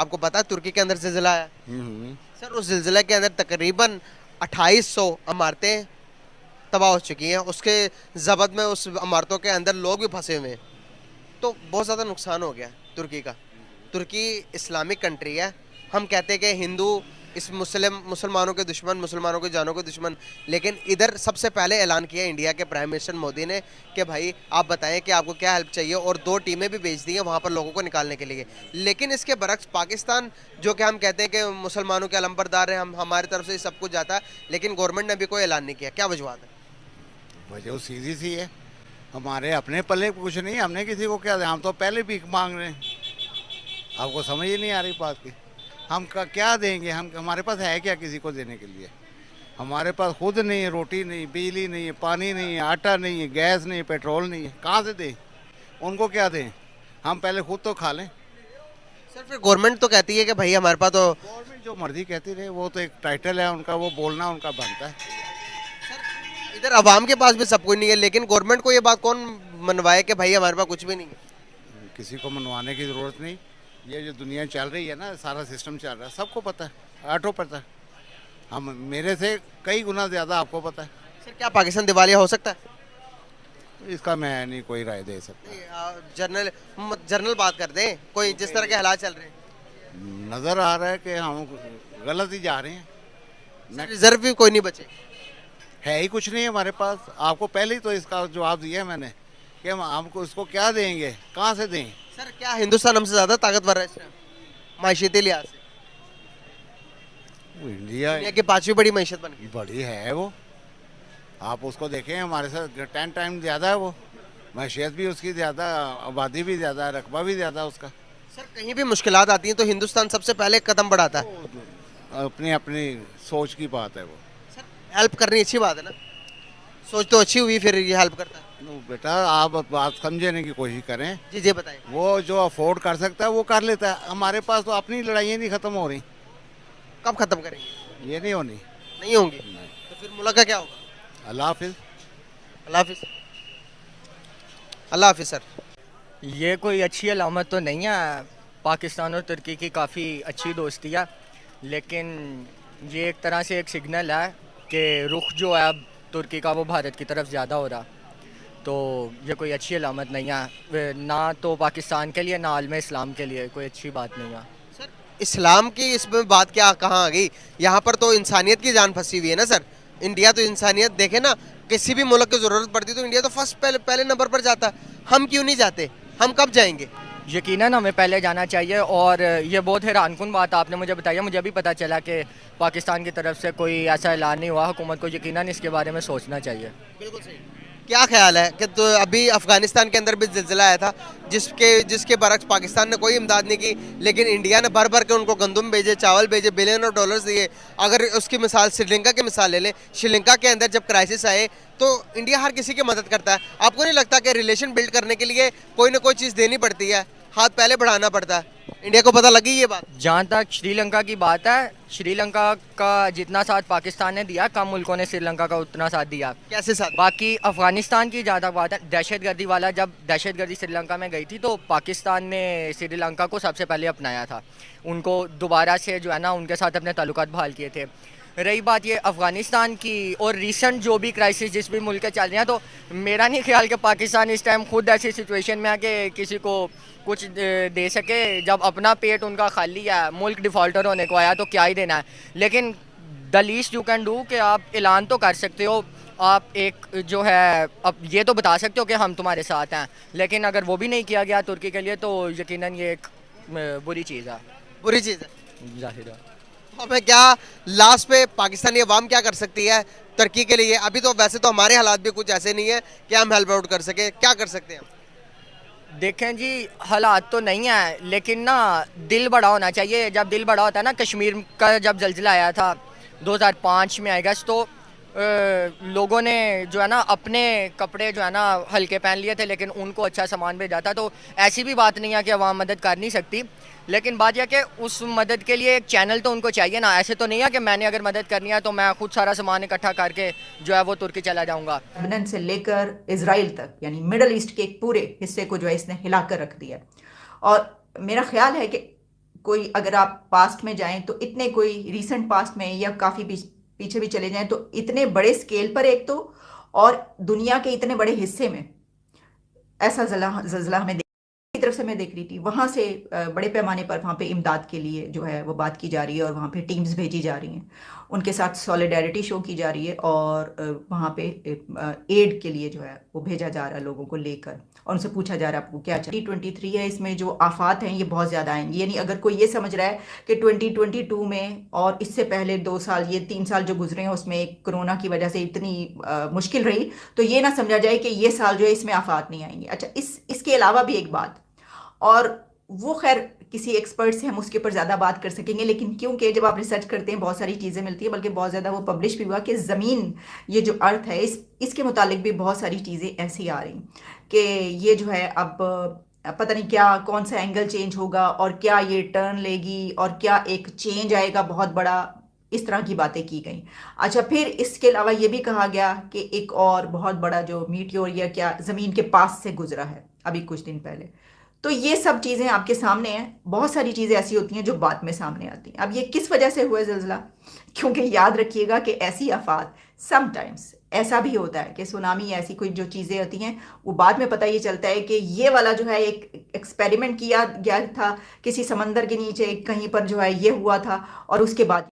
आपको पता है तुर्की के अंदर जिलजिला आया? हम्म। सर उस जिलजिला के अंदर तकरीबन 2800 इमारतें तबाह हो चुकी हैं, उसके जबत में उस इमारतों के अंदर लोग भी फंसे हुए हैं। तो बहुत ज़्यादा नुकसान हो गया तुर्की का। तुर्की इस्लामिक कंट्री है, हम कहते हैं कि हिंदू इस मुसलमानों के दुश्मन, मुसलमानों की जानों के दुश्मन, लेकिन इधर सबसे पहले ऐलान किया इंडिया के प्राइम मिनिस्टर मोदी ने कि भाई आप बताएं कि आपको क्या हेल्प चाहिए, और 2 टीमें भी भेज दी हैं वहाँ पर लोगों को निकालने के लिए। लेकिन इसके बरक्स पाकिस्तान, जो कि हम कहते हैं कि मुसलमानों के अलंबरदार हैं, हम हमारी तरफ से सब कुछ जाता है, लेकिन गवर्नमेंट ने अभी कोई ऐलान नहीं किया। क्या वजूहत है? वजह सीधी सी है, हमारे अपने पल्ले कुछ नहीं, हमने किसी को क्या, हम तो पहले भीख मांग रहे हैं। आपको समझ ही नहीं आ रही बात की, हम क्या देंगे, हम हमारे पास है क्या किसी को देने के लिए? हमारे पास खुद नहीं है, रोटी नहीं, बिजली नहीं है, पानी नहीं है, आटा नहीं है, गैस नहीं है, पेट्रोल नहीं है, कहाँ से दें? उनको क्या दें? हम पहले खुद तो खा लें। सर फिर गवर्नमेंट तो कहती है कि भाई हमारे पास तो। गवर्नमेंट जो मर्जी कहती रहे, वो तो एक टाइटल है उनका, वो बोलना उनका बनता है। सर इधर अवाम के पास भी सब कुछ नहीं है, लेकिन गवर्नमेंट को ये बात कौन मनवाए कि भाई हमारे पास कुछ भी नहीं है? किसी को मनवाने की ज़रूरत नहीं, ये जो दुनिया चल रही है ना, सारा सिस्टम चल रहा है, सबको पता है, ऑटो पता है, हम मेरे से कई गुना ज़्यादा आपको पता है। सर क्या पाकिस्तान दिवालिया हो सकता है? इसका मैं नहीं कोई राय दे सकता। जर्नल जर्नल बात कर दें, कोई जिस तरह के हालात चल रहे हैं। नज़र आ रहा है कि हम गलत ही जा रहे हैं। रिजर्व भी कोई नहीं बचे। है ही कुछ नहीं हमारे पास। आपको पहले ही तो इसका जवाब दिया है मैंने कि हम हमको इसको क्या देंगे, कहाँ से दें? सर क्या हिंदुस्तान हमसे ज़्यादा ताकतवर है इस टाइम मायशती लिहाज से? इंडिया दुनिया की 5वीं बड़ी मैशत बन गई। बड़ी है वो, आप उसको देखें, हमारे साथ 10 टाइम ज़्यादा है वो, मैशियत भी उसकी ज़्यादा, आबादी भी ज़्यादा है, रकबा भी ज़्यादा उसका। सर कहीं भी मुश्किलात आती हैं तो हिंदुस्तान सबसे पहले कदम बढ़ाता है। अपनी अपनी सोच की बात है वो। सर हेल्प करनी अच्छी बात है ना, सोच तो अच्छी हुई फिर ये हेल्प करता है। बेटा आप बात समझने की कोशिश करें। जी जी बताइए। वो जो अफोर्ड कर सकता है वो कर लेता है, हमारे पास तो अपनी लड़ाइयाँ नहीं ख़त्म हो रही। कब खत्म करेंगे? ये नहीं होनी। नहीं होंगी तो फिर मुल्क का क्या होगा? अल्लाह हाफिज़। अल्लाह हाफिज़। अल्लाह हाफिज़। सर ये कोई अच्छी अलामत तो नहीं है, पाकिस्तान और तुर्की की काफ़ी अच्छी दोस्ती है, लेकिन ये एक तरह से एक सिग्नल है कि रुख जो है अब तुर्की का वो भारत की तरफ ज़्यादा हो रहा, तो ये कोई अच्छी अलामत नहीं है, ना तो पाकिस्तान के लिए ना आलम इस्लाम के लिए कोई अच्छी बात नहीं है। सर इस्लाम की इसमें बात क्या कहाँ आ गई? यहाँ पर तो इंसानियत की जान फंसी हुई है ना सर। इंडिया तो इंसानियत देखे ना, किसी भी मुल्क की ज़रूरत पड़ती तो इंडिया तो फर्स्ट पहले नंबर पर जाता। हम क्यों नहीं जाते? हम कब जाएंगे? यकीनन हमें पहले जाना चाहिए, और ये बहुत हैरानकुन बात आपने मुझे बताई है। मुझे अभी पता चला कि पाकिस्तान की तरफ से कोई ऐसा ऐलान नहीं हुआ। हुकूमत को यकीनन इसके बारे में सोचना चाहिए। बिल्कुल सही। क्या ख्याल है कि तो अभी अफगानिस्तान के अंदर भी जिलजिला आया था, जिसके बरक्स पाकिस्तान ने कोई इमदाद नहीं की, लेकिन इंडिया ने भर भर के उनको गंदम भेजे, चावल भेजे, बिलियन ऑफ डॉलर्स दिए। अगर उसकी मिसाल श्रीलंका की मिसाल ले लें, श्रीलंका के अंदर जब क्राइसिस आए तो इंडिया हर किसी की मदद करता है। आपको नहीं लगता कि रिलेशन बिल्ड करने के लिए कोई ना कोई चीज़ देनी पड़ती है, हाथ पहले बढ़ाना पड़ता है? इंडिया को पता लगी ये बात? जहाँ तक श्रीलंका की बात है, श्रीलंका का जितना साथ पाकिस्तान ने दिया, कम मुल्कों ने श्रीलंका का उतना साथ दिया। कैसे साथ? बाकी अफगानिस्तान की ज़्यादा बात है, दहशतगर्दी वाला, जब दहशतगर्दी श्रीलंका में गई थी तो पाकिस्तान ने श्रीलंका को सबसे पहले अपनाया था, उनको दोबारा से जो है ना उनके साथ अपने ताल्लुकात बहाल किए थे। रही बात ये अफ़गानिस्तान की और रिसेंट जो भी क्राइसिस जिस भी मुल्क के चल रहे हैं, तो मेरा नहीं ख्याल कि पाकिस्तान इस टाइम खुद ऐसी सिचुएशन में आके किसी को कुछ दे सके। जब अपना पेट उनका खाली है, मुल्क डिफ़ॉल्टर होने को आया, तो क्या ही देना है। लेकिन the least you can do कि आप ऐलान तो कर सकते हो, आप एक जो है अब ये तो बता सकते हो कि हम तुम्हारे साथ हैं, लेकिन अगर वो भी नहीं किया गया तुर्की के लिए तो यकीनन ये एक बुरी चीज़ है। बुरी चीज़ है जाहिर है। हमें क्या लास्ट पे पाकिस्तानी अवाम क्या कर सकती है तुर्की के लिए? अभी तो वैसे तो हमारे हालात भी कुछ ऐसे नहीं है कि हम हेल्प आउट कर सके। क्या कर सकते हैं? देखें जी, हालात तो नहीं है, लेकिन ना दिल बड़ा होना चाहिए। जब दिल बड़ा होता है ना, कश्मीर का जब जल्जिला आया था 2005 में अगस्त, तो लोगों ने जो है ना अपने कपड़े जो है ना हल्के पहन लिए थे, लेकिन उनको अच्छा सामान भेजा था। तो ऐसी भी बात नहीं है कि अवाम मदद कर नहीं सकती, लेकिन बात यह कि उस मदद के लिए एक चैनल तो उनको चाहिए ना। ऐसे तो नहीं है कि मैंने अगर मदद करनी है तो मैं खुद सारा सामान इकट्ठा करके जो है वो तुर्की चला जाऊंगा। लेबनान से लेकर इजराइल तक, यानी मिडल ईस्ट के एक पूरे हिस्से को जो है इसने हिला कर रख दिया। और मेरा ख्याल है कि कोई अगर आप पास्ट में जाएं तो इतने कोई रीसेंट पास्ट में या काफ़ी पीछे भी चले जाएं तो इतने बड़े स्केल पर एक तो, और दुनिया के इतने बड़े हिस्से में ऐसा जलज़ला हमें की तरफ से मैं देख रही थी। वहाँ से बड़े पैमाने पर वहाँ पे इमदाद के लिए जो है वो बात की जा रही है और वहाँ पे टीम्स भेजी जा रही हैं, उनके साथ सॉलिडारिटी शो की जा रही है और वहाँ पे एड के लिए जो है वो भेजा जा रहा है लोगों को लेकर, और उनसे पूछा जा रहा है आपको क्या चाहिए। 2023 है, इसमें जो आफात हैं ये बहुत ज़्यादा आएंगी। यानी अगर कोई ये समझ रहा है कि 2022 में और इससे पहले 2 साल, ये 3 साल जो गुजरे हैं उसमें एक कोरोना की वजह से इतनी मुश्किल रही, तो ये ना समझा जाए कि ये साल जो है इसमें आफात नहीं आएंगी। अच्छा, इसके अलावा भी एक बात, और वो खैर किसी एक्सपर्ट से हम उसके ऊपर ज़्यादा बात कर सकेंगे, लेकिन क्योंकि जब आप रिसर्च करते हैं बहुत सारी चीज़ें मिलती है, बल्कि बहुत ज़्यादा वो पब्लिश भी हुआ कि ज़मीन, ये जो अर्थ है, इसके मुतालिक भी बहुत सारी चीज़ें ऐसी आ रही कि ये जो है अब पता नहीं क्या, कौन सा एंगल चेंज होगा और क्या ये टर्न लेगी और क्या एक चेंज आएगा बहुत बड़ा, इस तरह की बातें की गई। अच्छा, फिर इसके अलावा ये भी कहा गया कि एक और बहुत बड़ा जो मीटियोर या क्या ज़मीन के पास से गुजरा है अभी कुछ दिन पहले। तो ये सब चीज़ें आपके सामने हैं। बहुत सारी चीज़ें ऐसी होती हैं जो बाद में सामने आती हैं। अब ये किस वजह से हुआ ज़िलज़ला, क्योंकि याद रखिएगा कि ऐसी आफात समटाइम्स ऐसा भी होता है कि सुनामी, ऐसी कोई जो चीज़ें होती हैं वो बाद में पता ये चलता है कि ये वाला जो है एक एक्सपेरिमेंट किया गया था किसी समंदर के नीचे कहीं पर जो है ये हुआ था, और उसके बाद